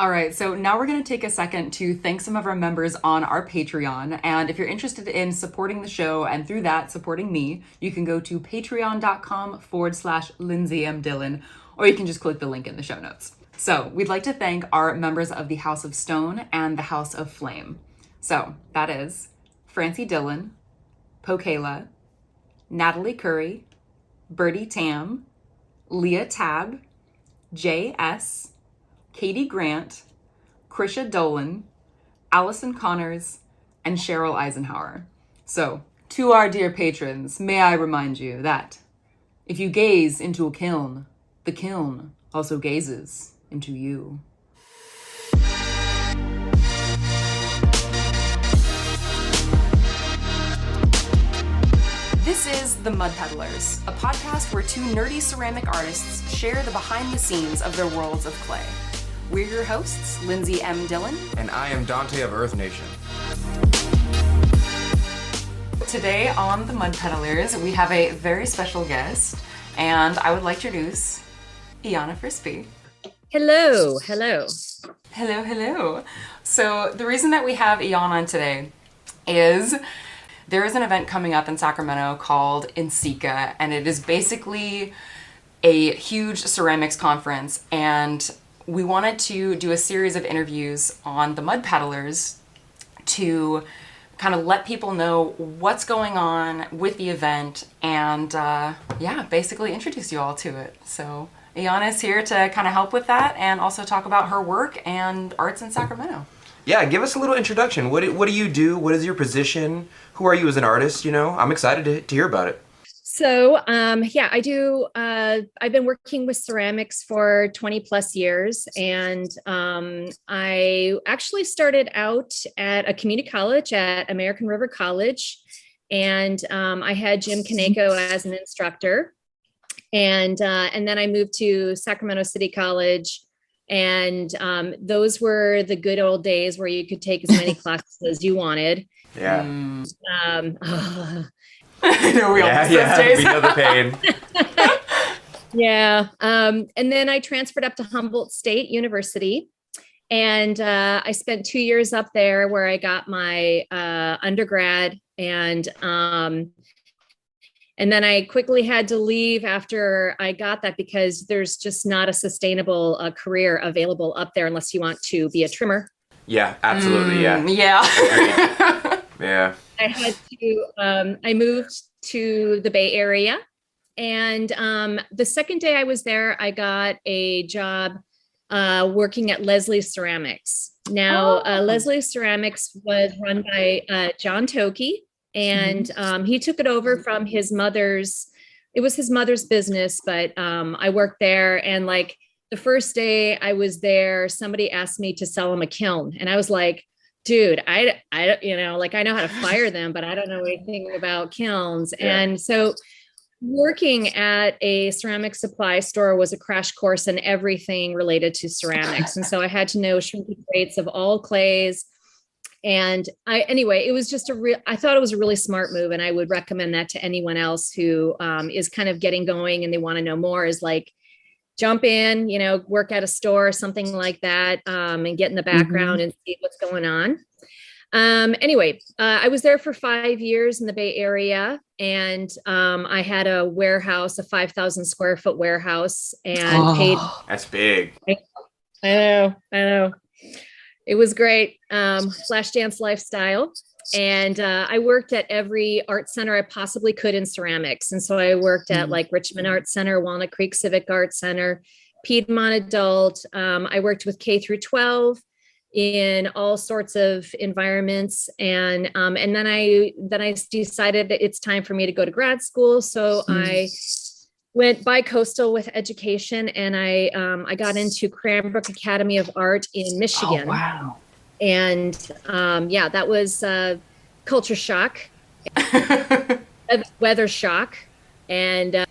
All right, so now we're going to take a second to thank some of our members on our Patreon. And if you're interested in supporting the show and through that supporting me, you can go to patreon.com/Lindsey M Dillon, or you can just click the link in the show notes. So we'd like to thank our members of the House of Stone and the House of Flame. So that is Francie Dillon, Pokela, Natalie Curry, Bertie Tam, Leah Tab, J.S., Katie Grant, Krisha Dolan, Allison Connors, and Cheryl Eisenhower. So, to our dear patrons, may I remind you that if you gaze into a kiln, the kiln also gazes into you. This is The Mud Peddlers, a podcast where two nerdy ceramic artists share the behind the scenes of their worlds of clay. We're your hosts, Lindsey M Dillon. And I am Donte of Earth Nation. Today on The Mud Peddlers, we have a very special guest, and I would like to introduce Ianna Frisby. Hello. Hello. So the reason that we have Ianna on today is there is an event coming up in Sacramento called NCECA, and it is basically a huge ceramics conference, and we wanted to do a series of interviews on the Mud Peddlers to kind of let people know what's going on with the event and basically introduce you all to it. So Ianna is here to kind of help with that and also talk about her work and arts in Sacramento. Yeah, give us a little introduction. What do you do? What is your position? Who are you as an artist? I'm excited to hear about it. So, I do. I've been working with ceramics for 20 plus years, and I actually started out at a community college at American River College, and I had Jim Kaneko as an instructor, and then I moved to Sacramento City College, and those were the good old days where you could take as many classes as you wanted. Yeah. I know we all miss those days. We know the pain. Yeah. And then I transferred up to Humboldt State University, and I spent 2 years up there where I got my undergrad, and then I quickly had to leave after I got that because there's just not a sustainable career available up there unless you want to be a trimmer. Yeah, absolutely. Yeah. Yeah. I had to, I moved to the Bay Area, and the second day I was there, I got a job working at Leslie's Ceramics. Now, Leslie's Ceramics was run by John Toki, and he took it over from his mother's. It was his mother's business, but I worked there, and like the first day I was there, somebody asked me to sell him a kiln, and I was like, dude, I know how to fire them, but I don't know anything about kilns. Yeah. And so working at a ceramic supply store was a crash course in everything related to ceramics. And so I had to know shrinkage rates of all clays. And it was just I thought it was a really smart move. And I would recommend that to anyone else who is kind of getting going and they want to know more, is like, jump in, work at a store, something like that, and get in the background and see what's going on. I was there for 5 years in the Bay Area, and I had a warehouse, a 5,000 square foot warehouse, and paid. That's big. I know. It was great. Flashdance lifestyle. And I worked at every art center I possibly could in ceramics. And so I worked at like Richmond Art Center, Walnut Creek Civic Art Center, Piedmont Adult. I worked with K through 12 in all sorts of environments. And then I decided that it's time for me to go to grad school. So I went bi-coastal with education, and I got into Cranbrook Academy of Art in Michigan. Oh, wow. And that was culture shock, weather shock, and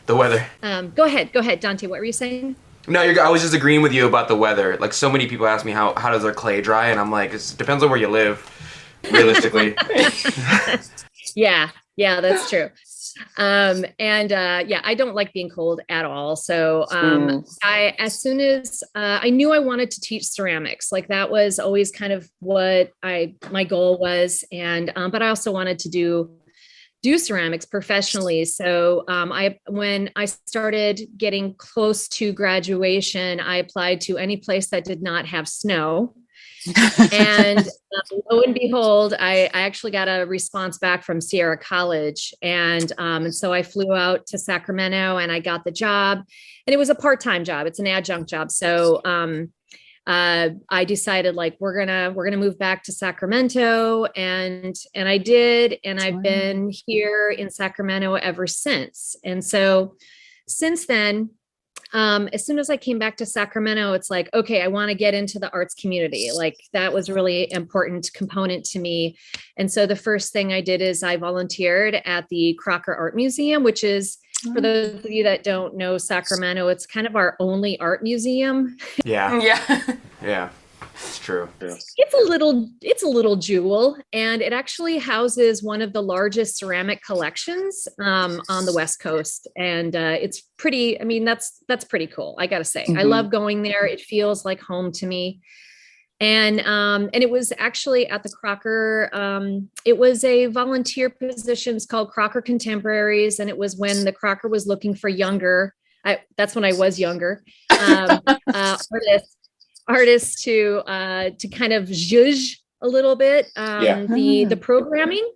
the weather. Go ahead, Donte. What were you saying? No, I was just agreeing with you about the weather. Like, so many people ask me how does their clay dry, and I'm like, it depends on where you live, realistically. Yeah, that's true. I don't like being cold at all. So as soon as I knew I wanted to teach ceramics, like that was always kind of what my goal was. And but I also wanted to do ceramics professionally. So when I started getting close to graduation, I applied to any place that did not have snow. And lo and behold, I actually got a response back from Sierra College. And so I flew out to Sacramento and I got the job, and it was a part-time job. It's an adjunct job. So I decided like, we're gonna move back to Sacramento, and I did, and I've been here in Sacramento ever since. And so since then, as soon as I came back to Sacramento, it's like, okay, I want to get into the arts community. Like that was a really important component to me. And so the first thing I did is I volunteered at the Crocker Art Museum, which is, for those of you that don't know Sacramento, it's kind of our only art museum. Yeah. Yeah. Yeah. It's true. Yeah. It's a little jewel, and it actually houses one of the largest ceramic collections on the West Coast. And it's pretty, I mean, that's pretty cool. I gotta say, I love going there. It feels like home to me. And it was actually at the Crocker, it was a volunteer position. It's called Crocker Contemporaries. And it was when the Crocker was looking for that's when I was younger, artists to kind of zhuzh a little bit, the programming.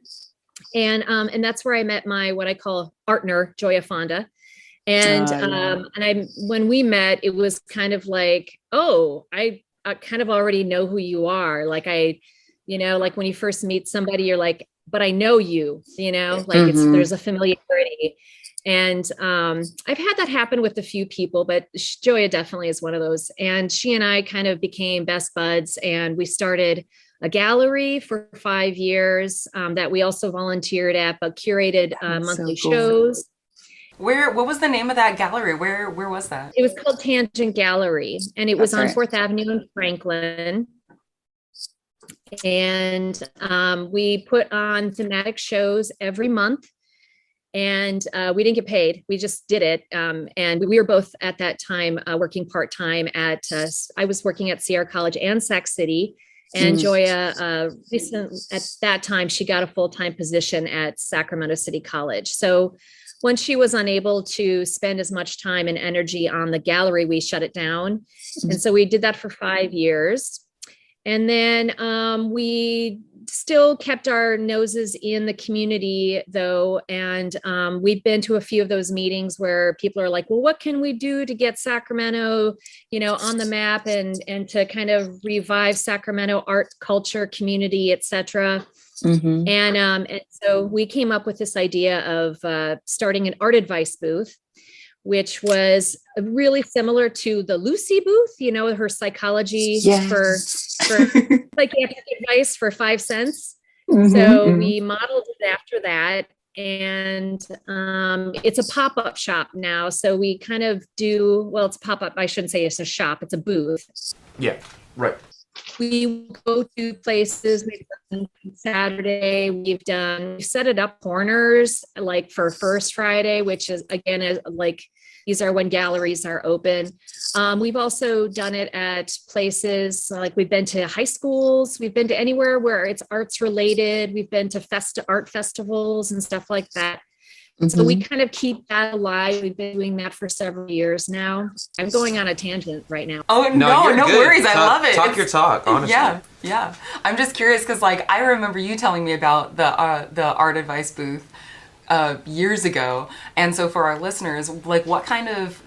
And that's where I met my, what I call partner, Joya Fonda. And when we met, it was kind of like, oh, I kind of already know who you are. Like like when you first meet somebody, you're like, but I know you, like there's a familiarity. And I've had that happen with a few people, but Joya definitely is one of those. And she and I kind of became best buds, and we started a gallery for 5 years that we also volunteered at, but curated monthly shows. What was the name of that gallery? Where was that? It was called Tangent Gallery, and it was on 4th Avenue in Franklin. And we put on thematic shows every month. And we didn't get paid. We just did it. And we were both at that time working part-time at, I was working at Sierra College and Sac City. And Joya, at that time, she got a full-time position at Sacramento City College. So when she was unable to spend as much time and energy on the gallery, we shut it down. And so we did that for 5 years. And then we still kept our noses in the community though. And we've been to a few of those meetings where people are like, well, what can we do to get Sacramento, on the map and to kind of revive Sacramento art, culture, community, et cetera. And so we came up with this idea of starting an art advice booth, which was really similar to the Lucy booth, her psychology for psychiatric advice for 5 cents. So we modeled it after that. And it's a pop-up shop now. So we kind of it's a pop-up. I shouldn't say it's a shop, it's a booth. Yeah, right. We go to places. We've done Saturday. We've set it up corners like for First Friday, which is again like these are when galleries are open. We've also done it at places like we've been to high schools. We've been to anywhere where it's arts related. We've been to art festivals and stuff like that. So we kind of keep that alive. We've been doing that for several years now. I'm going on a tangent right now. Oh, no worries. I love it. Talk your talk, honestly. Yeah. I'm just curious because like I remember you telling me about the art advice booth years ago. And so for our listeners, like what kind of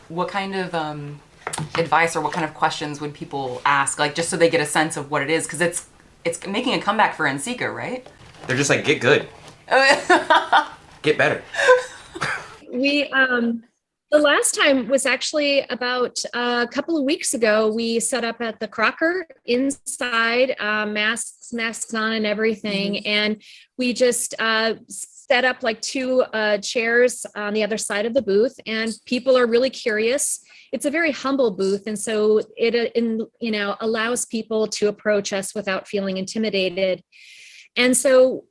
advice or what kind of questions would people ask? Like just so they get a sense of what it is, because it's making a comeback for NCECA, right? They're just like, get good. Get better. We, the last time was actually about a couple of weeks ago. We set up at the Crocker inside, masks on and everything. And we just set up like 2 chairs on the other side of the booth, and people are really curious. It's a very humble booth. And so it allows people to approach us without feeling intimidated. And so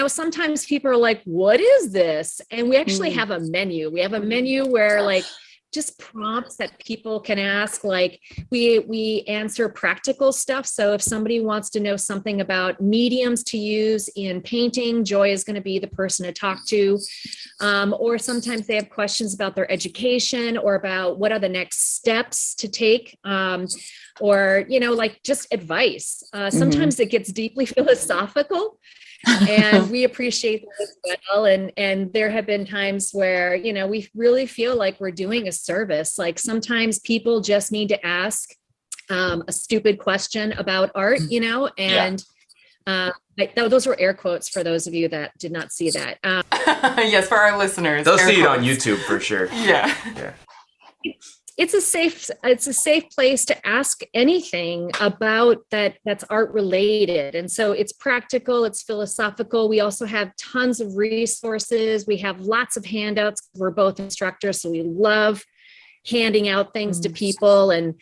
sometimes people are like, what is this? And we actually have a menu. We have a menu where like just prompts that people can ask. Like we answer practical stuff. So if somebody wants to know something about mediums to use in painting, Joy is going to be the person to talk to. Or sometimes they have questions about their education or about what are the next steps to take. Or, like just advice. Sometimes it gets deeply philosophical. And we appreciate that as well. And there have been times where, we really feel like we're doing a service. Like sometimes people just need to ask a stupid question about art, and those were air quotes for those of you that did not see that. Yes, for our listeners. They'll see it on YouTube for sure. Yeah. It's a safe place to ask anything about that's art related. And so it's practical, it's philosophical. We also have tons of resources. We have lots of handouts. We're both instructors, so we love handing out things to people. And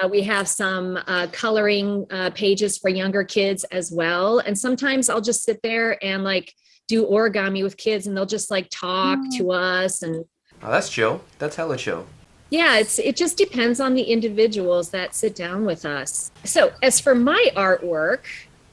we have some coloring pages for younger kids as well. And sometimes I'll just sit there and like do origami with kids and they'll just like talk to us. And oh, that's chill. That's hella chill. Yeah, it just depends on the individuals that sit down with us. So as for my artwork.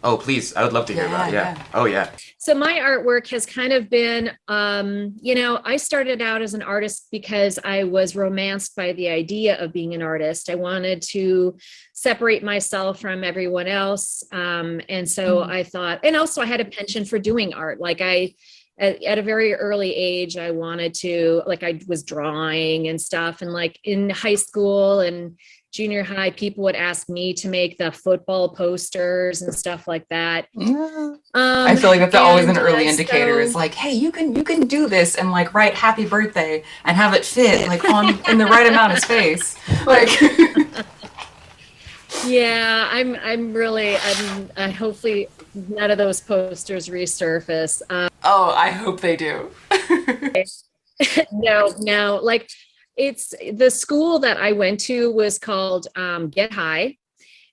Oh, please. I would love to hear about it. Yeah. Oh, yeah. So my artwork has kind of been, I started out as an artist because I was romanced by the idea of being an artist. I wanted to separate myself from everyone else. And so I thought, and also I had a penchant for doing art. Like at a very early age, I wanted to, like I was drawing and stuff. And like in high school and junior high, people would ask me to make the football posters and stuff like that. I feel like that's always an early indicator. It's like, hey, you can do this and like write happy birthday and have it fit like in the right amount of space. Like yeah, I'm hopefully none of those posters resurface. Oh, I hope they do. No, like it's the school that I went to was called Get High.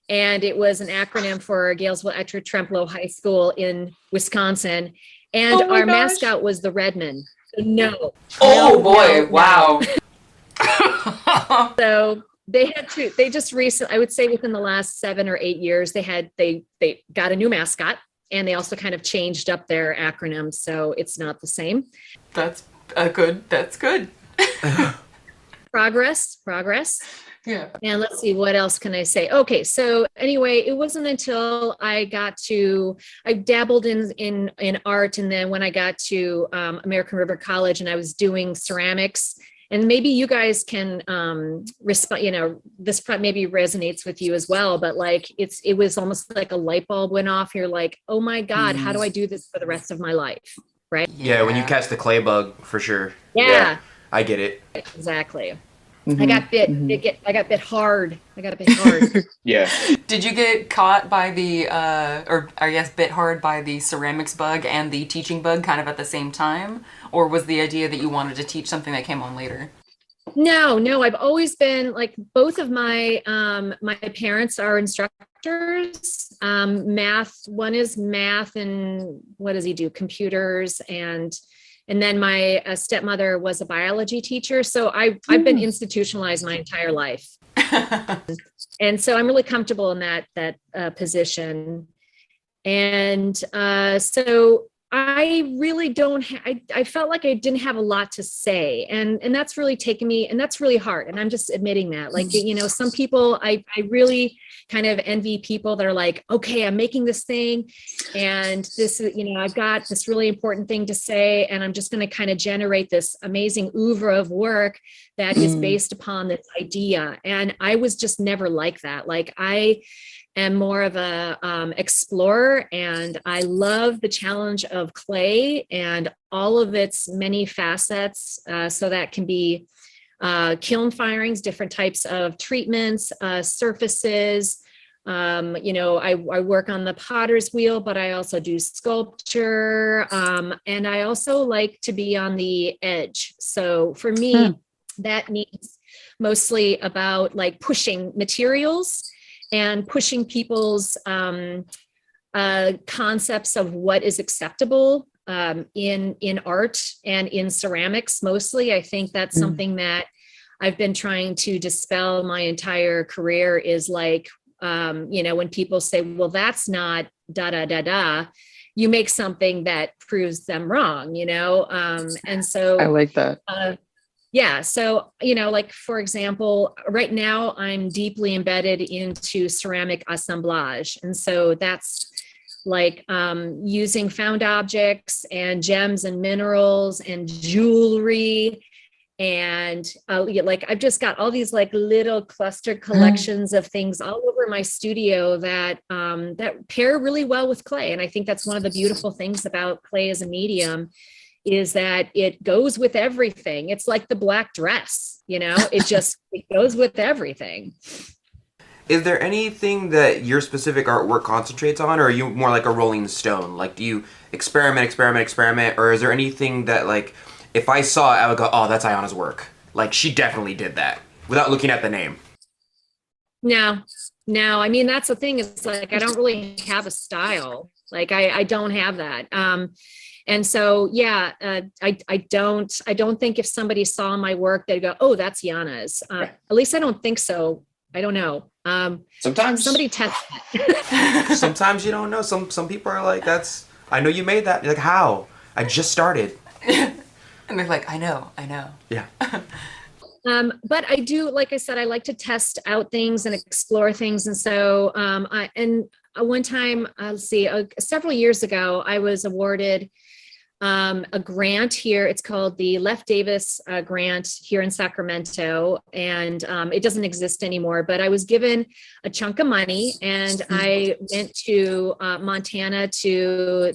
And it was an acronym for Galesville Etcher Trempealeau High School in Wisconsin. And our mascot was the Redman. So no. Oh boy, wow. So they just recently, I would say within the last 7 or 8 years, they got a new mascot and they also kind of changed up their acronym. So it's not the same. That's good. Progress. Yeah. And let's see, what else can I say? Okay. So anyway, it wasn't until I dabbled in art. And then when I got to American River College and I was doing ceramics, and maybe you guys can respond, this maybe resonates with you as well, but like, it was almost like a light bulb went off. You're like, oh my God, how do I do this for the rest of my life? Right. Yeah. When you catch the clay bug, for sure. Yeah. I get it. Exactly. Mm-hmm. I got bit hard. Yeah. Did you get caught by bit hard by the ceramics bug and the teaching bug kind of at the same time? Or was the idea that you wanted to teach something that came on later? No, I've always been like, both of my parents are instructors. One is math and what does he do? Computers and then my stepmother was a biology teacher. So I've been institutionalized my entire life. And so I'm really comfortable in that position. And so I really I felt like I didn't have a lot to say. And that's really taken me, and that's really hard. And I'm just admitting that, like, some people, I really kind of envy people that are like, okay, I'm making this thing and this, I've got this really important thing to say, and I'm just going to kind of generate this amazing oeuvre of work that is based upon this idea. And I was just never like that. Like I am more of a explorer, and I love the challenge of clay and all of its many facets. So that can be kiln firings, different types of treatments, surfaces. I work on the potter's wheel, but I also do sculpture. And I also like to be on the edge. So for me, that means mostly about like pushing materials and pushing people's concepts of what is acceptable in art and in ceramics. Mostly, I think that's something that I've been trying to dispel my entire career, is like, when people say, well, that's not da da da da, you make something that proves them wrong, and so I like that. yeah. So, like, for example, right now I'm deeply embedded into ceramic assemblage. And so that's like using found objects and gems and minerals and jewelry. And like, I've just got all these like little clustered collections of things all over my studio that that pair really well with clay. And I think that's one of the beautiful things about clay as a medium, is that it goes with everything. It's like the black dress, it goes with everything. Is there anything that your specific artwork concentrates on, or are you more like a Rolling Stone? Like, do you experiment, or is there anything that, like, if I saw it, I would go, oh, that's Ianna's work. Like, she definitely did that, without looking at the name? No. I mean, that's the thing. It's like, I don't really have a style. Like, I don't have that. And so, yeah, I don't think if somebody saw my work, they'd go, oh, that's Ianna's. Right. At least I don't think so. I don't know. Sometimes somebody tests it. Sometimes you don't know. Some people are like, I know you made that. You're like, how? I just started. And they're like, I know. Yeah. But I do, like I said, I like to test out things and explore things. And so, one time, several years ago, I was awarded a grant here. It's called the Left Davis grant here in Sacramento. And it doesn't exist anymore, but I was given a chunk of money, and I went to Montana to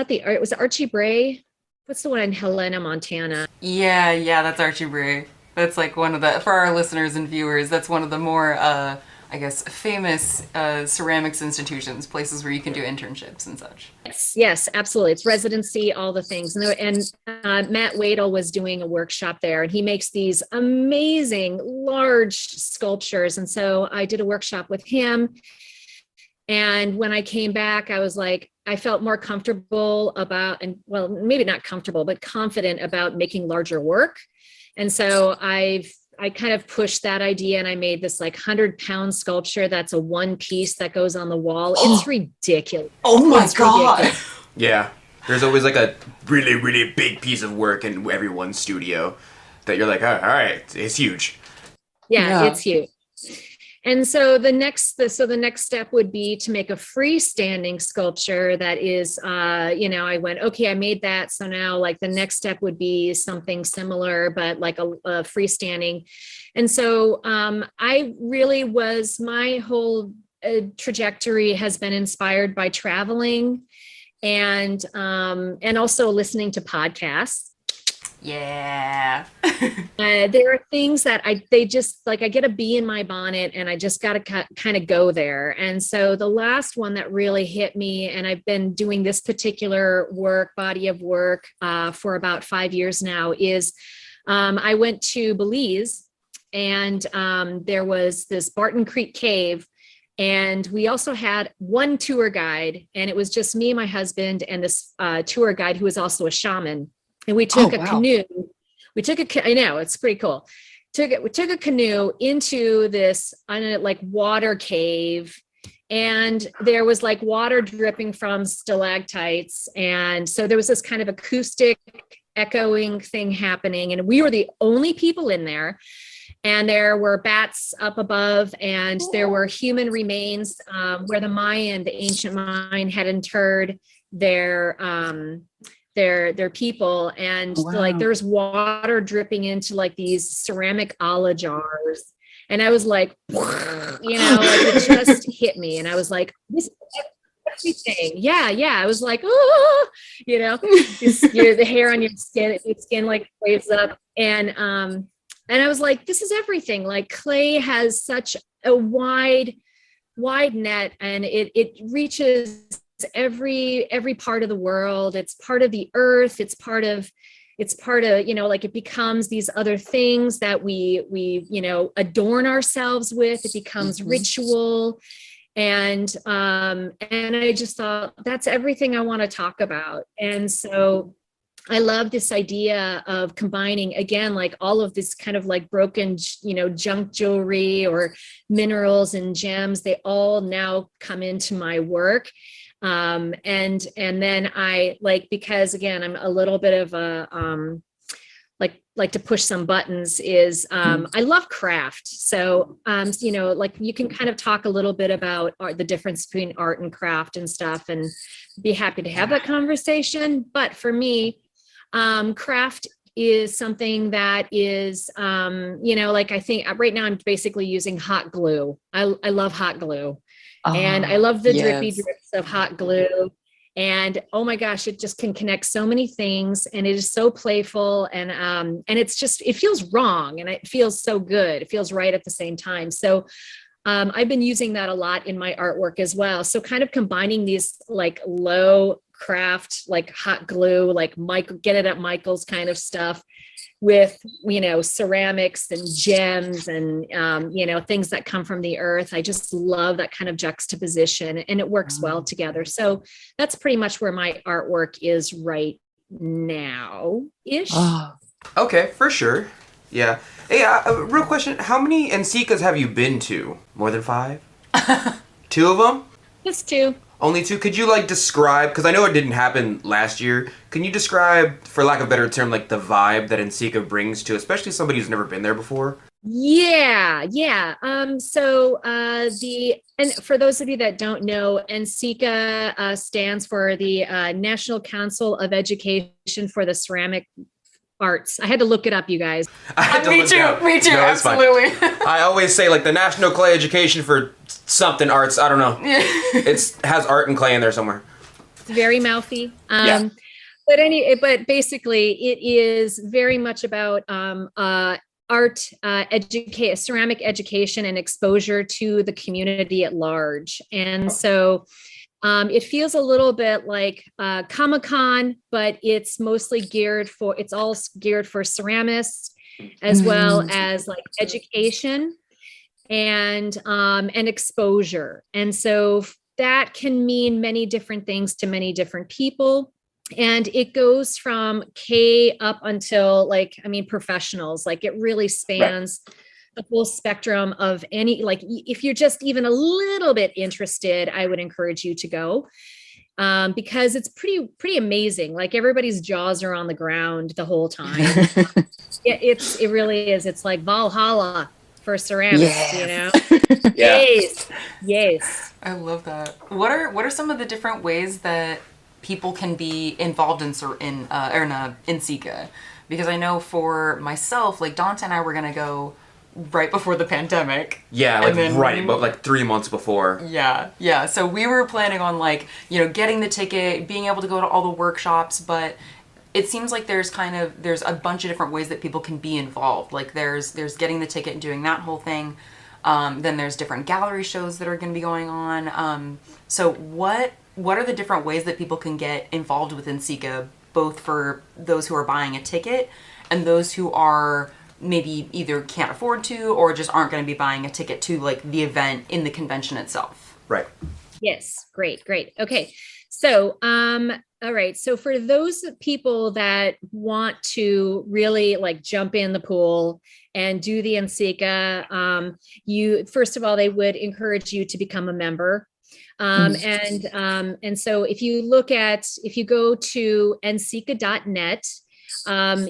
it was Archie Bray. What's the one in Helena, Montana? Yeah, that's Archie Bray. That's like one of the, for our listeners and viewers, that's one of the more, I guess, famous ceramics institutions, places where you can do internships and such. Yes, absolutely. It's residency, all the things. And Matt Wadel was doing a workshop there, and he makes these amazing large sculptures. And so I did a workshop with him. And when I came back, I was like, I felt more comfortable about, and well, maybe not comfortable, but confident about making larger work. And so I kind of pushed that idea, and I made this like 100-pound sculpture that's a one piece that goes on the wall. It's ridiculous. Oh my God. Ridiculous. Yeah. There's always like a really, really big piece of work in everyone's studio that you're like, oh, all right, it's huge. Yeah, it's huge. And so the next step would be to make a freestanding sculpture that is, I went, okay, I made that. So now like the next step would be something similar, but like a freestanding. And so I really was, my whole trajectory has been inspired by traveling and also listening to podcasts. Yeah. There are things that I get a bee in my bonnet, and I just got to kind of go there. And so the last one that really hit me, and I've been doing this particular body of work for about 5 years now, is I went to Belize, and there was this Barton Creek Cave. And we also had one tour guide, and it was just me, my husband, and this tour guide who was also a shaman. And we took a canoe. I know, it's pretty cool. We took a canoe into this like water cave, and there was like water dripping from stalactites. And so there was this kind of acoustic echoing thing happening. And we were the only people in there. And there were bats up above, and there were human remains where the ancient Mayan had interred their people, and like there's water dripping into like these ceramic olla jars. And I was like, like it just hit me. And I was like, this is everything. Yeah. I was like, oh, the hair on your skin like waves up. And I was like, this is everything. Like clay has such a wide net, and it reaches every part of the world. It's part of the earth. It's part of, like it becomes these other things that we adorn ourselves with. It becomes ritual. And I just thought that's everything I want to talk about. And so I love this idea of combining, again, like all of this kind of like broken, junk jewelry or minerals and gems. They all now come into my work. And then I because again, I'm a little bit of a, like to push some buttons is, I love craft. So, you can kind of talk a little bit about the difference between art and craft and stuff, and be happy to have that conversation. But for me, craft is something that is, I think right now I'm basically using hot glue. I love hot glue. And I love the drippy drips of hot glue. And oh my gosh, it just can connect so many things, and it is so playful, and it feels wrong, and it feels so good. It feels right at the same time. So I've been using that a lot in my artwork as well. So kind of combining these like low craft, like hot glue, like get it at Michael's kind of stuff with, ceramics and gems and, things that come from the earth. I just love that kind of juxtaposition, and it works well together. So that's pretty much where my artwork is right now-ish. Okay, for sure. Yeah. Hey, real question. How many NCECAs have you been to? More than 5? 2 of them? Just 2. Only 2? Could you describe, because I know it didn't happen last year, can you describe, for lack of a better term, the vibe that NCECA brings to, especially somebody who's never been there before? Yeah. And for those of you that don't know, NCECA stands for the National Council of Education for the Ceramic Arts. I had to look it up, you guys. Me too, no, absolutely. I always say the National Clay Education for something arts. I don't know. It has art and clay in there somewhere. It's very mouthy. Yeah. But basically it is very much about art, ceramic education and exposure to the community at large. And so it feels a little bit like Comic-Con, but it's mostly geared for ceramists, as well as education and exposure. And so that can mean many different things to many different people. And it goes from K up until professionals. It really spans the full spectrum of any, if you're just even a little bit interested, I would encourage you to go, because it's pretty amazing. Everybody's jaws are on the ground the whole time. It really is. It's like Valhalla for ceramics, Yeah. Yes. I love that. What are some of the different ways that people can be involved in NCECA? Because I know for myself, Donte and I were gonna go right before the pandemic. Yeah, but 3 months before. Yeah. So we were planning on getting the ticket, being able to go to all the workshops, but it seems like there's a bunch of different ways that people can be involved. There's getting the ticket and doing that whole thing. Then there's different gallery shows that are going to be going on. So what are the different ways that people can get involved with NCECA, both for those who are buying a ticket and those who are maybe either can't afford to or just aren't going to be buying a ticket to the event in the convention itself? Right. Yes. Great. Okay. So, all right. So for those people that want to really jump in the pool and do the NCECA, first of all, they would encourage you to become a member. And so if you go to nceca.net,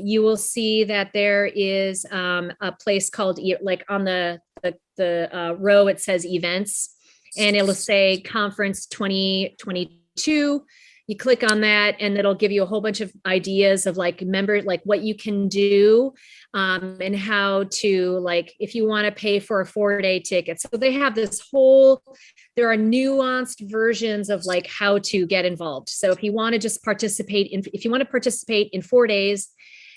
you will see that there is a place called on the row, it says events, and it'll say conference 2022. You click on that and it'll give you a whole bunch of ideas of what you can do, and how to, if you want to pay for a 4-day ticket. So they have there are nuanced versions of how to get involved. So if you want to just participate in 4 days,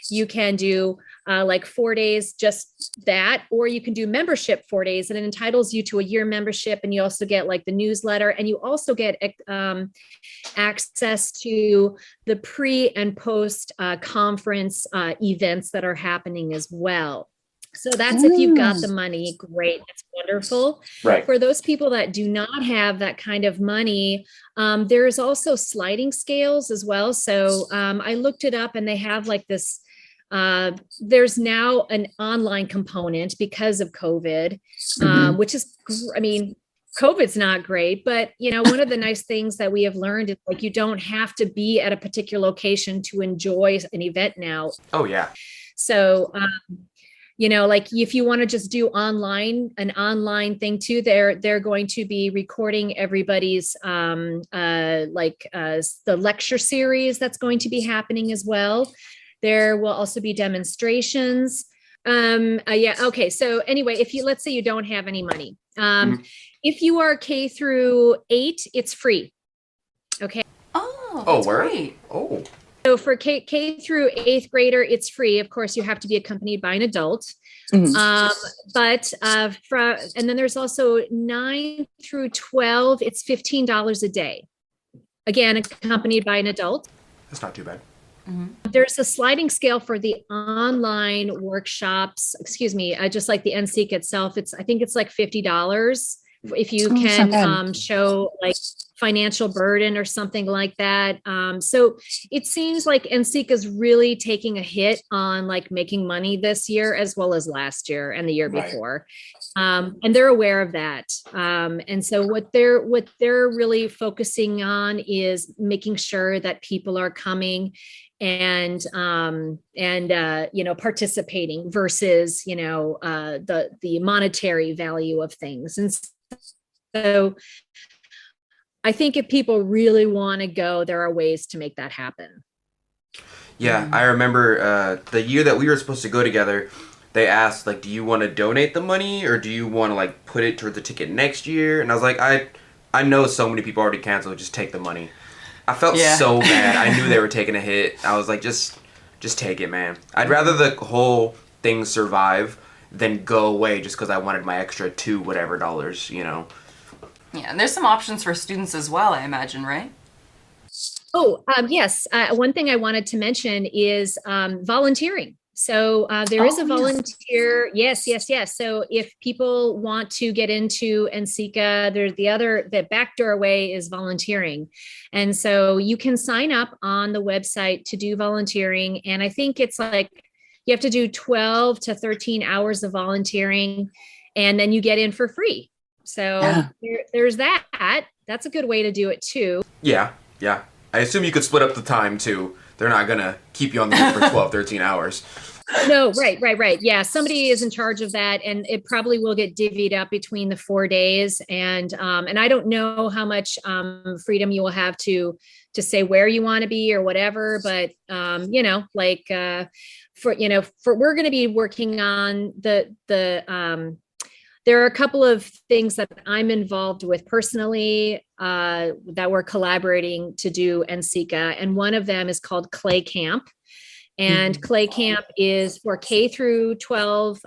you can do 4 days, just that, or you can do membership 4 days, and it entitles you to a year membership. And you also get the newsletter, and you also get access to the pre and post conference events that are happening as well. So that's if you've got the money, great, that's wonderful. Right. For those people that do not have that kind of money, there's also sliding scales as well. So I looked it up and they have like this, there's now an online component because of COVID, which is, I mean, COVID's not great, but one of the nice things that we have learned is like, you don't have to be at a particular location to enjoy an event now. Oh yeah. So, like if you want to just do an online thing too, they're going to be recording everybody's the lecture series that's going to be happening as well. There will also be demonstrations. Okay. So anyway, let's say you don't have any money, if you are K through 8, it's free. Okay. Oh, that's great. Oh. So for K through 8th grader, it's free. Of course, you have to be accompanied by an adult. And then there's also 9 through 12. It's $15 a day. Again, accompanied by an adult. That's not too bad. There's a sliding scale for the online workshops. Just like the NCECA itself. I think it's like $50 if you can show like financial burden or something like that. So it seems like NCECA is really taking a hit on like making money this year as well as last year and the year before. And they're aware of that. And so what they're really focusing on is making sure that people are coming and participating versus, the monetary value of things. And so I think if people really want to go, there are ways to make that happen. Yeah, I remember the year that we were supposed to go together, they asked, like, do you want to donate the money or do you want to, like, put it towards the ticket next year? And I was like, I know so many people already canceled, just take the money. I felt so bad. I knew they were taking a hit. I was like, just take it, man. I'd rather the whole thing survive than go away just because I wanted my extra $2 whatever dollars, Yeah, and there's some options for students as well, I imagine, right? Oh, yes. One thing I wanted to mention is volunteering. So there is a volunteer. Yes. So if people want to get into NCECA, the back doorway is volunteering. And so you can sign up on the website to do volunteering. And I think it's like, you have to do 12 to 13 hours of volunteering and then you get in for free. So there's that. That's a good way to do it too. Yeah. I assume you could split up the time too. They're not going to keep you on the hook for 12, 13 hours. No, right. Yeah, somebody is in charge of that, and it probably will get divvied up between the 4 days. And I don't know how much freedom you will have to say where you want to be or whatever. But we're going to be working on there are a couple of things that I'm involved with personally that we're collaborating to do NCECA, and one of them is called Clay Camp. And Clay Camp is for K through 12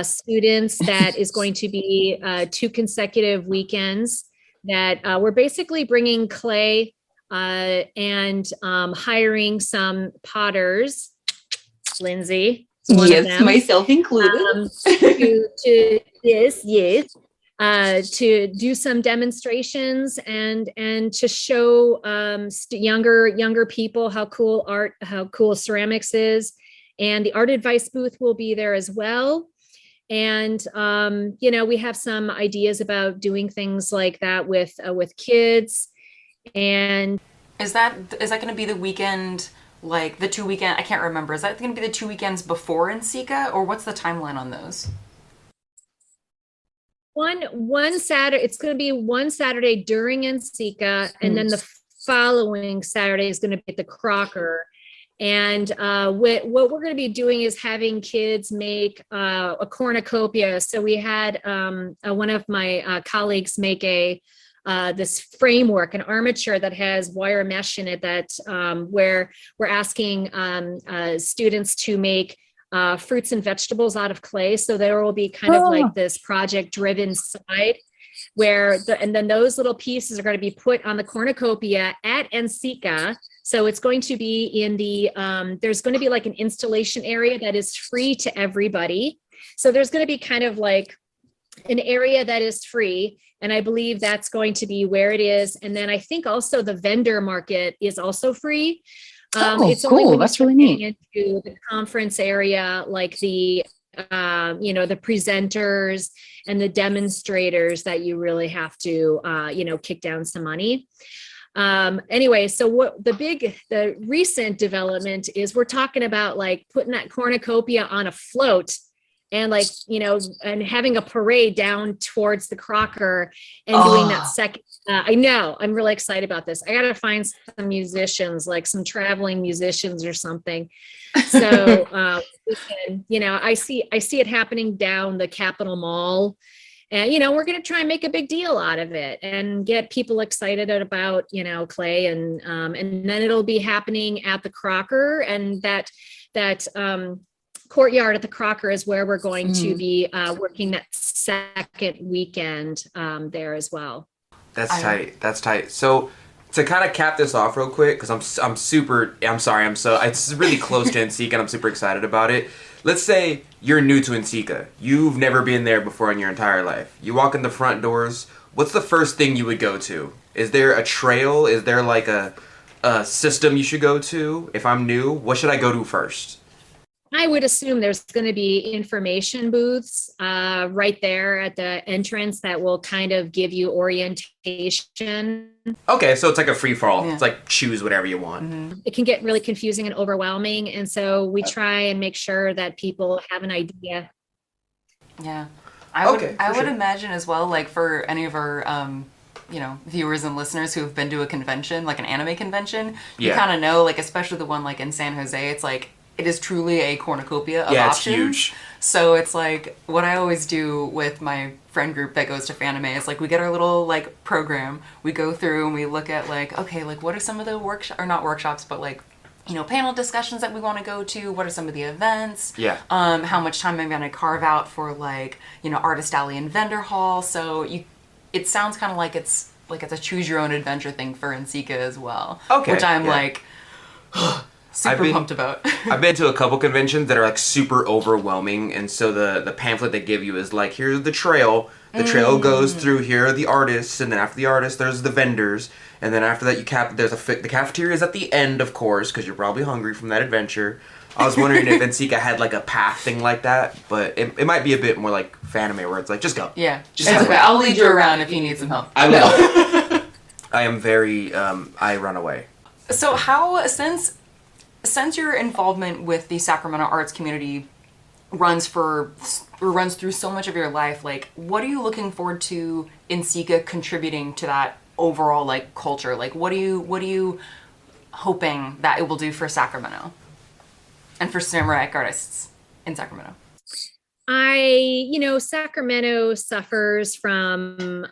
students. That is going to be 2 consecutive weekends that we're basically bringing clay and hiring some potters. Lindsey. Yes, myself included. To do some demonstrations and to show younger people how cool ceramics is. And the art advice booth will be there as well. And we have some ideas about doing things like that with kids. And is that going to be the weekend? Like the 2 weekend, I can't remember. Is that going to be the 2 weekends before NCECA, or what's the timeline on those? One Saturday, it's going to be one Saturday during NCECA, and then the following Saturday is going to be at the Crocker. And what we're going to be doing is having kids make a cornucopia. So we had one of my colleagues make this framework, an armature that has wire mesh in it, that where we're asking students to make fruits and vegetables out of clay. So there will be kind of like this project driven side and then those little pieces are going to be put on the cornucopia at NCECA. So it's going to be in the, there's going to be like an installation area that is free to everybody. So there's going to be kind of like an area that is free. And I believe that's going to be where it is. And then I think also the vendor market is also free. It's cool. only That's really neat. Into the conference area, like the, the presenters and the demonstrators that you really have to, kick down some money. Anyway, so what the recent development is, we're talking about like putting that cornucopia on a float and like, and having a parade down towards the Crocker and doing that second. I know, I'm really excited about this. I got to find some musicians, like some traveling musicians or something. So, we can, I see it happening down the Capitol Mall. And, we're going to try and make a big deal out of it and get people excited about, clay. And then it'll be happening at the Crocker, and that courtyard at the Crocker is where we're going to be working that second weekend there as well. That's tight. That's tight. So to kind of cap this off real quick, because it's really close to NCECA and I'm super excited about it. Let's say you're new to NCECA. You've never been there before in your entire life. You walk in the front doors. What's the first thing you would go to? Is there a trail? Is there like a system you should go to? If I'm new, what should I go to first? I would assume there's going to be information booths right there at the entrance that will kind of give you orientation. Okay, so it's like a free for all. Yeah. It's like choose whatever you want. Mm-hmm. It can get really confusing and overwhelming, and so we try and make sure that people have an idea. Yeah, I would imagine as well, like for any of our viewers and listeners who have been to a convention, like an anime convention, you kind of know, like especially the one like in San Jose, it's like it is truly a cornucopia of options. Yeah, it's huge. So it's like what I always do with my friend group that goes to Fanime is like we get our little like program, we go through and we look at like, okay, like what are some of the not workshops, but like, panel discussions that we want to go to? What are some of the events? Yeah. How much time am I going to carve out for like, Artist Alley and Vendor Hall? So it sounds kind of like it's a choose your own adventure thing for NCECA as well. Okay. Which I'm like super pumped about. I've been to a couple conventions that are like super overwhelming, and so the pamphlet they give you is like, here's the trail. The trail goes through, here are the artists, and then after the artists there's the vendors, and then after that the cafeteria is at the end, of course, because you're probably hungry from that adventure. I was wondering if NCECA had like a path thing like that, but it might be a bit more like Fanime where it's like, just go. Yeah, just okay. I'll lead you around if you need some help. I will. I am very, I run away. So since your involvement with the Sacramento arts community runs through so much of your life, like what are you looking forward to NCECA contributing to that overall like culture? Like what are you hoping that it will do for Sacramento and for samurai artists in Sacramento? Sacramento suffers from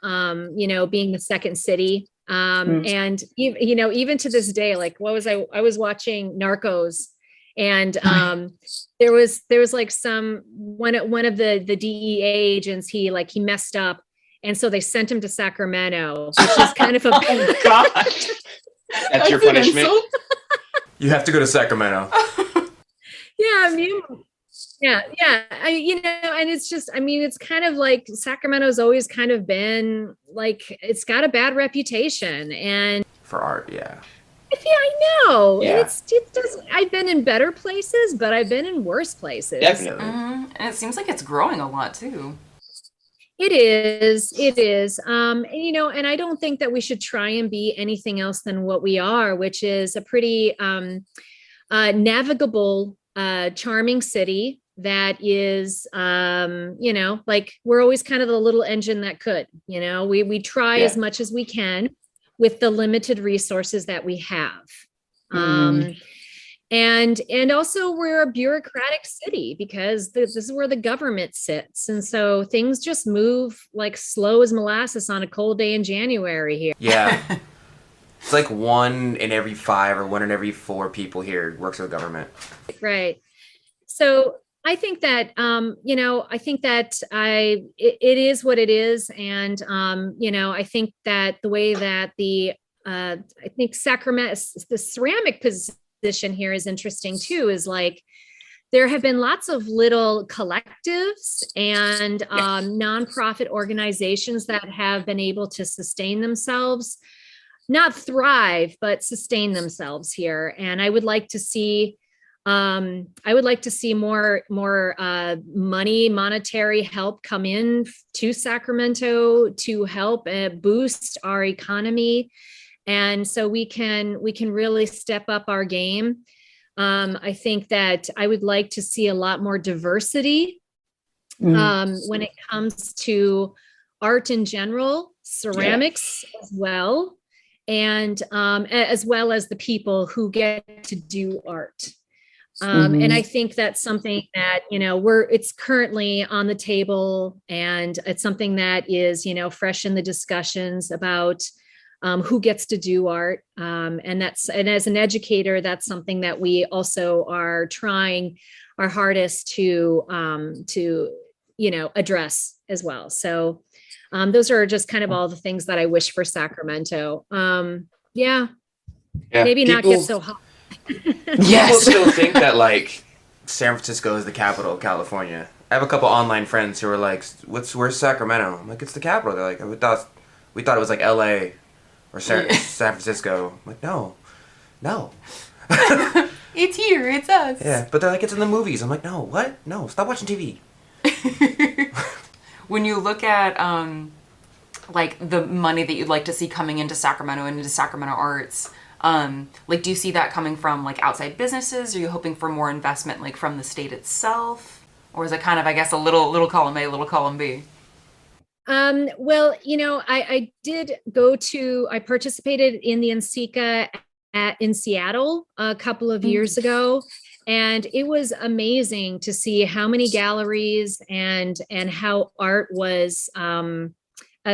being the second city. And even to this day, like I was watching Narcos, and there was like one of the DEA agents, he messed up, and so they sent him to Sacramento, which is kind of a God. That's your punishment. You have to go to Sacramento. Yeah, and it's just, it's kind of like Sacramento's always kind of been like, it's got a bad reputation and for art. Yeah, I know. Yeah. I've been in better places, but I've been in worse places. Definitely. Mm-hmm. And it seems like it's growing a lot too. It is. And I don't think that we should try and be anything else than what we are, which is a pretty navigable, charming city that is, like we're always kind of the little engine that could, we try as much as we can with the limited resources that we have. And also we're a bureaucratic city because this is where the government sits. And so things just move like slow as molasses on a cold day in January here. Yeah. It's like 1 in every 5 or 1 in every 4 people here works for the government. Right. So I think that, it is what it is. And, I think that the way that the I think Sacramento, the ceramic position here is interesting too, is like, there have been lots of little collectives and nonprofit organizations that have been able to sustain themselves, not thrive, but sustain themselves here. And I would like to see more monetary help come in to Sacramento to help boost our economy. And so we can really step up our game. I think that I would like to see a lot more diversity when it comes to art in general, ceramics as well, and as well as the people who get to do art. And I think that's something that, it's currently on the table, and it's something that is, fresh in the discussions about who gets to do art. And as an educator, that's something that we also are trying our hardest to address as well. So those are just kind of all the things that I wish for Sacramento. Maybe not get so hot. People still think that like San Francisco is the capital of California. I have a couple online friends who are like, where's Sacramento? I'm like, it's the capital. They're like, we thought it was like LA or San Francisco. I'm like, no. It's here, it's us. Yeah, but they're like, it's in the movies. I'm like, no, what? No, stop watching TV. When you look at like the money that you'd like to see coming into Sacramento and into Sacramento arts, like, do you see that coming from like outside businesses? Are you hoping for more investment like from the state itself? Or is it kind of, I guess, a little column A, little column B? Well, I participated in the NCECA in Seattle a couple of years ago. And it was amazing to see how many galleries and how art was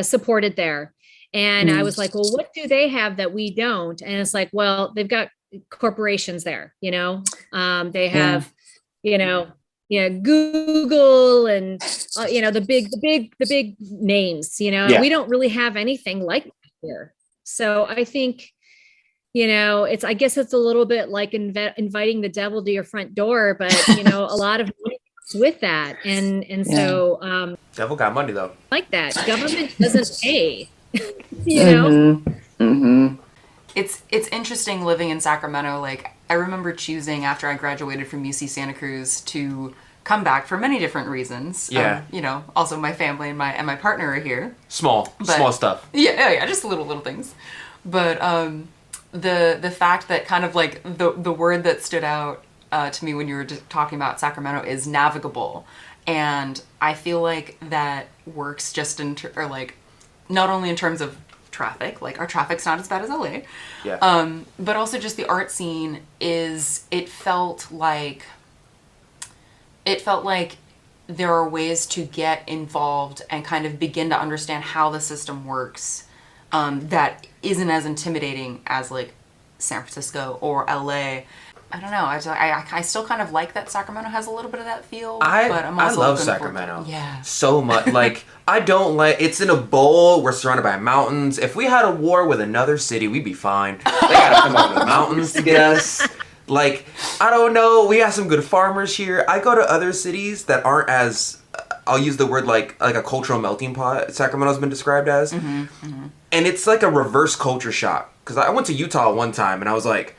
supported there. And I was like, well, what do they have that we don't? And it's like, well, they've got corporations there, they have, Google and, the big names, we don't really have anything like that here. So I think, I guess it's a little bit like inviting the devil to your front door, but, a lot of money comes with that. So, Devil got money though. Like that. Government doesn't pay. It's interesting living in Sacramento. Like, I remember choosing after I graduated from UC Santa Cruz to come back for many different reasons. Also my family and my partner are here. Small stuff. Yeah, just little things. But the fact that kind of like the word that stood out to me when you were just talking about Sacramento is navigable, and I feel like that works just not only in terms of traffic, like our traffic's not as bad as LA, but also just the art scene it felt like there are ways to get involved and kind of begin to understand how the system works that isn't as intimidating as like San Francisco or LA. I don't know. I still kind of like that Sacramento has a little bit of that feel. But I'm also I love Sacramento. Yeah. So much. Like, I don't like, it's in a bowl. We're surrounded by mountains. If we had a war with another city, we'd be fine. They gotta come over the mountains to get us. Like, I don't know. We have some good farmers here. I go to other cities that aren't as, I'll use the word like a cultural melting pot, Sacramento's been described as. And it's like a reverse culture shock. Because I went to Utah one time and I was like,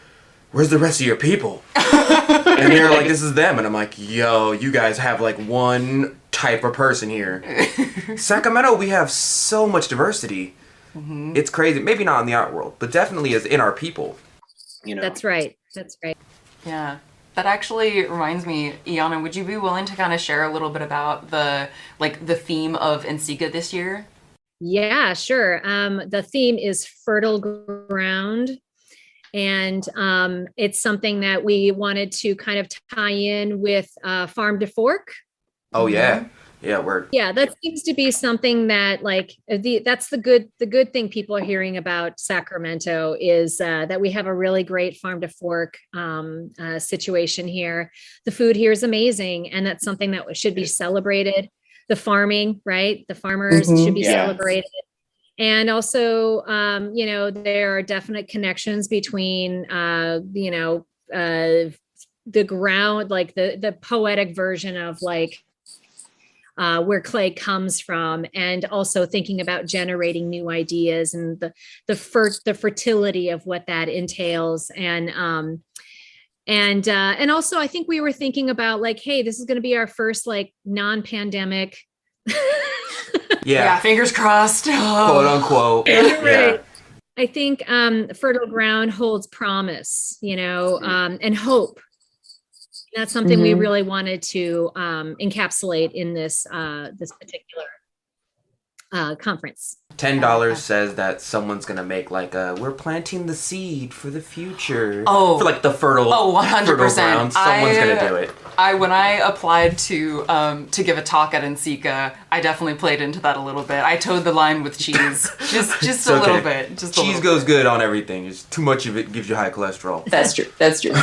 where's the rest of your people? And they're like, this is them. And I'm like, yo, you guys have like one type of person here. Sacramento, we have so much diversity. It's crazy. Maybe not in the art world, but definitely is in our people. That's right. Yeah. That actually reminds me, Ianna, would you be willing to kind of share a little bit about the theme of NCECA this year? Yeah, sure. The theme is fertile ground. And it's something that we wanted to kind of tie in with Farm to Fork. Oh, yeah. Yeah, word. Yeah, that seems to be something that that's the good thing people are hearing about Sacramento is that we have a really great Farm to Fork situation here. The food here is amazing, and that's something that should be celebrated. The farming, right? The farmers should be celebrated. And also, there are definite connections between, the ground, like the poetic version of like where clay comes from, and also thinking about generating new ideas and the fertility of what that entails. And also I think we were thinking about like, hey, this is going to be our first like non-pandemic. Yeah, fingers crossed. Quote unquote. Right. Yeah. I think fertile ground holds promise, and hope. That's something we really wanted to encapsulate in this particular conference. $10 says that someone's gonna make like we're planting the seed for the future. Oh, for like the fertile. Oh, 100%. Fertile ground. Someone's gonna do it. When I applied to give a talk at NCECA, I definitely played into that a little bit. I towed the line with cheese, just a little bit. Cheese goes good on everything. Just too much of it gives you high cholesterol. That's true. That's true.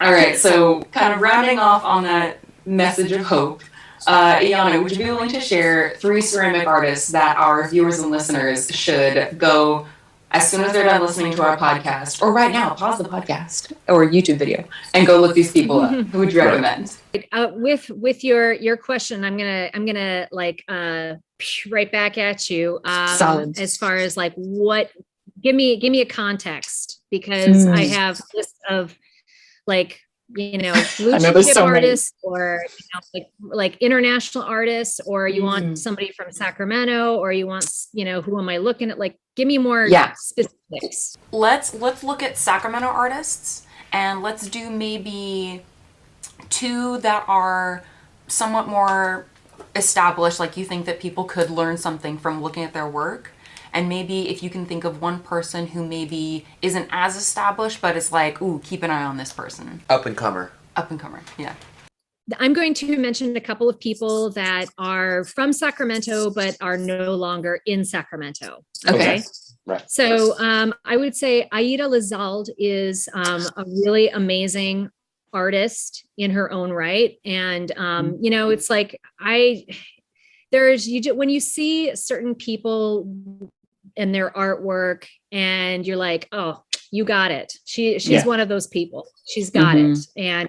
All right, so kind of rounding off on that message of hope, Ianna, would you be willing to share 3 ceramic artists that our viewers and listeners should go as soon as they're done listening to our podcast, or right now, pause the podcast or YouTube video and go look these people up? Who would you recommend? With your question, I'm gonna like right back at you. Solid. As far as like give me a context, because I have a list of like blue chip artists, or like international artists, or you want somebody from Sacramento, or you want who am I looking at? Like, give me more specifics. Let's look at Sacramento artists, and let's do maybe 2 that are somewhat more established, like you think that people could learn something from looking at their work. And maybe if you can think of one person who maybe isn't as established, but it's like, ooh, keep an eye on this person. Up and comer, yeah. I'm going to mention a couple of people that are from Sacramento, but are no longer in Sacramento. Okay. Right. So I would say Aida Lizalde is a really amazing artist in her own right. And, it's like, when you see certain people and their artwork and you're like, oh, you got it. She's one of those people. She's got it. And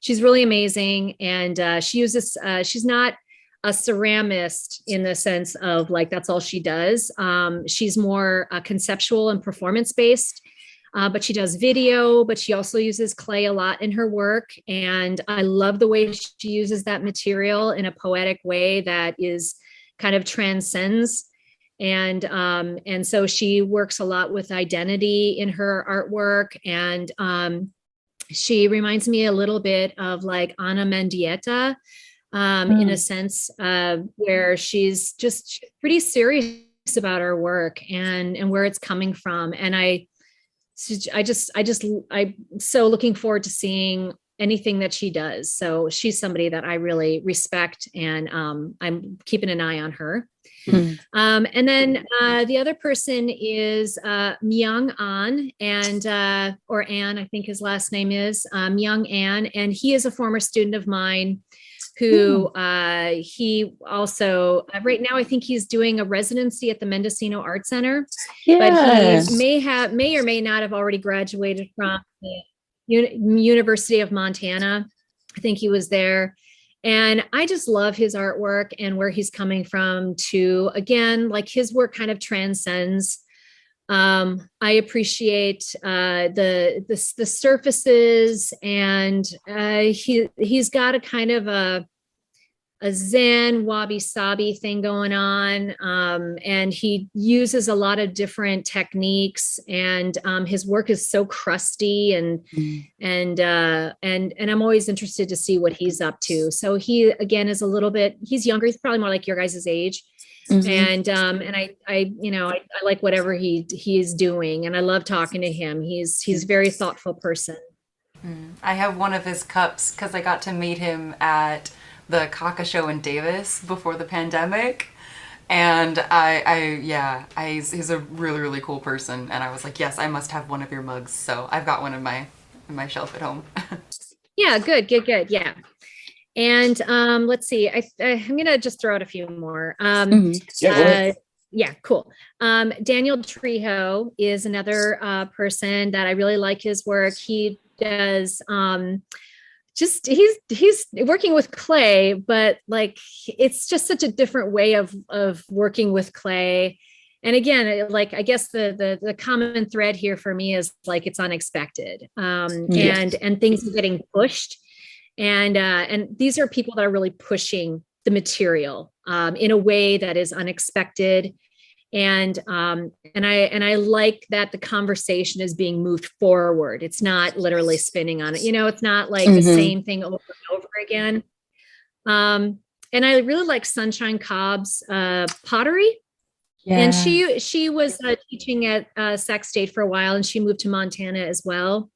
she's really amazing. And she uses, she's not a ceramist in the sense of like, that's all she does. She's more conceptual and performance based. But she does video, but she also uses clay a lot in her work. And I love the way she uses that material in a poetic way that is kind of transcends. And so she works a lot with identity in her artwork. And she reminds me a little bit of like Ana Mendieta, in a sense, where she's just pretty serious about her work and where it's coming from. And I'm so looking forward to seeing anything that she does. So she's somebody that I really respect, and I'm keeping an eye on her. And then the other person is Myung An, and or An, I think his last name is Myung An, and he is a former student of mine who he also right now I think he's doing a residency at the Mendocino Art Center, but he may or may not have already graduated from the University of Montana. I think he was there. And I just love his artwork and where he's coming from too. Again, like his work kind of transcends. I appreciate the surfaces, and he's got a kind of a Zen wabi-sabi thing going on, and he uses a lot of different techniques, and his work is so crusty, and I'm always interested to see what he's up to. So he again is he's younger. He's probably more like your guys' age. And I like whatever he is doing, and I love talking to him. He's a very thoughtful person. I have one of his cups because I got to meet him at the Kaka show in Davis before the pandemic, and he's a really, really cool person, and I was like, yes, I must have one of your mugs. So I've got one in my shelf at home. Yeah, good. Yeah. And let's see, I'm gonna just throw out a few more. Yeah, cool. Daniel Trejo is another person that I really like his work. He does just he's working with clay, but like it's just such a different way of working with clay. And again, like I guess the common thread here for me is like it's unexpected, and things are getting pushed, and these are people that are really pushing the material in a way that is unexpected. And I like that the conversation is being moved forward. It's not literally spinning on it. It's not like the same thing over and over again. And I really like Sunshine Cobb's pottery. Yeah. And she was teaching at Sac State for a while, and she moved to Montana as well.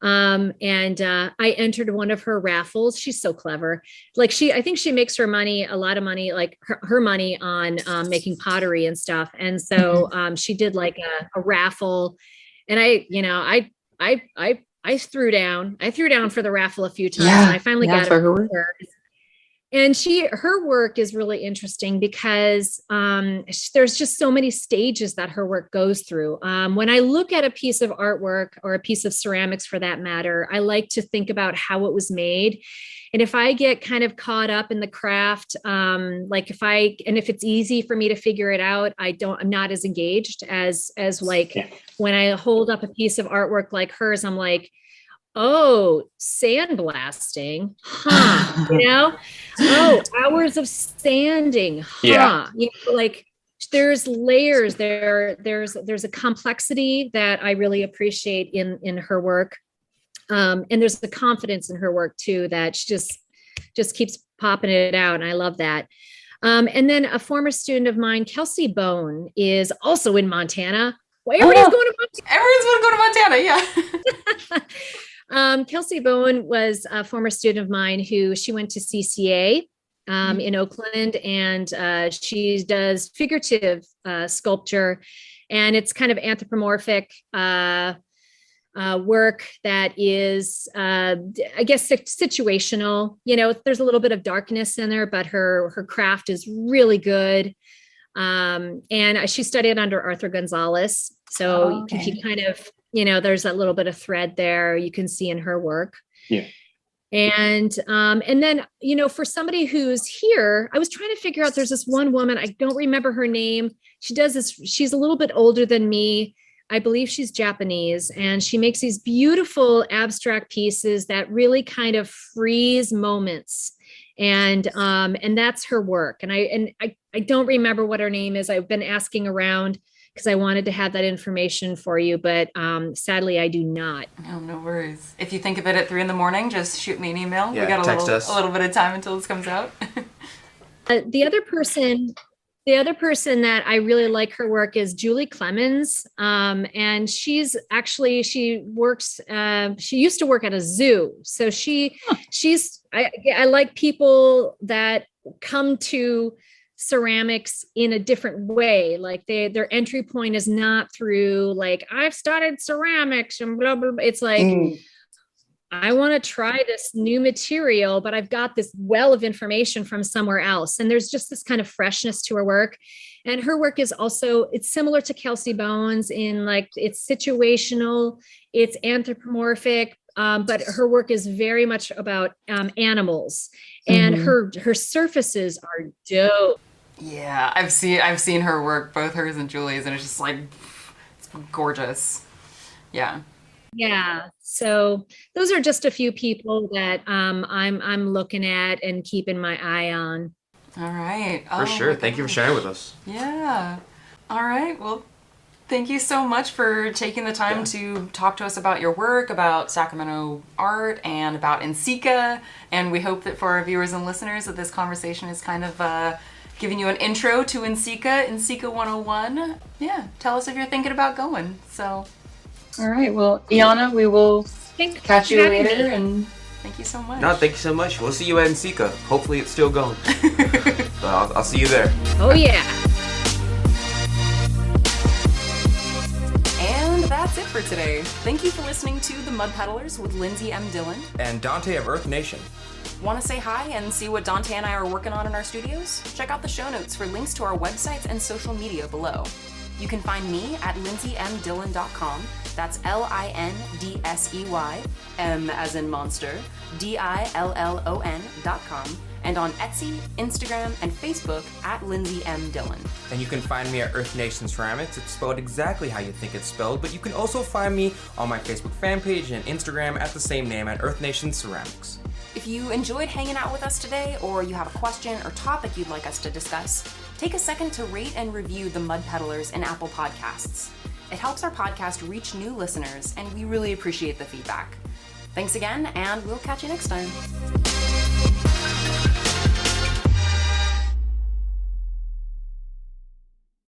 I entered one of her raffles. She's so clever. Like I think she makes a lot of money, like her money on making pottery and stuff. And so she did like a raffle, and I threw down for the raffle a few times, and I finally got for her. And her work is really interesting because there's just so many stages that her work goes through. When I look at a piece of artwork or a piece of ceramics for that matter, I like to think about how it was made. And if I get kind of caught up in the craft, if it's easy for me to figure it out, I'm not as engaged as when I hold up a piece of artwork like hers, I'm like, oh, sandblasting, oh, hours of sanding, like there's layers there. There's a complexity that I really appreciate in her work. And there's the confidence in her work too, that she just keeps popping it out. And I love that. And then a former student of mine, Kelsey Bone, is also in Montana. Well, everybody's going to Montana. Everyone's going to go to Montana. Yeah. Kelsey Bone was a former student of mine she went to CCA in Oakland, and she does figurative sculpture, and it's kind of anthropomorphic work that is, I guess, situational. There's a little bit of darkness in there, but her craft is really good. And she studied under Arthur Gonzalez. So he kind of, there's that little bit of thread there you can see in her work. Yeah. And then, for somebody who's here, I was trying to figure out, there's this one woman, I don't remember her name. She does this, she's a little bit older than me. I believe she's Japanese, and she makes these beautiful abstract pieces that really kind of freeze moments. And that's her work. And I don't remember what her name is. I've been asking around because I wanted to have that information for you, but sadly I do not. No worries. If you think of it at 3 a.m, just shoot me an email. Yeah, we got text us. A little bit of time until this comes out. The other person that I really like her work is Julie Clemens. And she works, she used to work at a zoo. So I like people that come to ceramics in a different way. Like their entry point is not through like, I've studied ceramics and blah, blah, blah. It's like, I want to try this new material, but I've got this well of information from somewhere else. And there's just this kind of freshness to her work. And her work is also, it's similar to Kelsey Bones in like, it's situational, it's anthropomorphic, but her work is very much about animals, and her surfaces are dope. Yeah, I've seen her work, both hers and Julie's, and it's just like, it's gorgeous. Yeah. Yeah. So those are just a few people that I'm looking at and keeping my eye on. All right. For sure. Thank you for sharing with us. Yeah. All right. Well, thank you so much for taking the time to talk to us about your work, about Sacramento art, and about NCECA. And we hope that for our viewers and listeners that this conversation is kind of giving you an intro to NCECA 101. Yeah. Tell us if you're thinking about going. So. All right. Well, Ianna, we will catch you later. And thank you so much. No, thank you so much. We'll see you at NCECA. Hopefully it's still going. But I'll see you there. Oh, yeah. And that's that's it for today. Thank you for listening to The Mud Peddlers with Lindsey M Dillon and Donte of Earth Nation. Want to say hi and see what Donte and I are working on in our studios? Check out the show notes for links to our websites and social media below. You can find me at lindseymdillon.com. That's LINDSEY, M as in monster, DILLON.com, and on Etsy, Instagram, and Facebook at Lindsey M Dillon. And you can find me at Earth Nation Ceramics. It's spelled exactly how you think it's spelled, but you can also find me on my Facebook fan page and Instagram at the same name at Earth Nation Ceramics. If you enjoyed hanging out with us today, or you have a question or topic you'd like us to discuss, take a second to rate and review the Mud Peddlers in Apple Podcasts. It helps our podcast reach new listeners, and we really appreciate the feedback. Thanks again, and we'll catch you next time.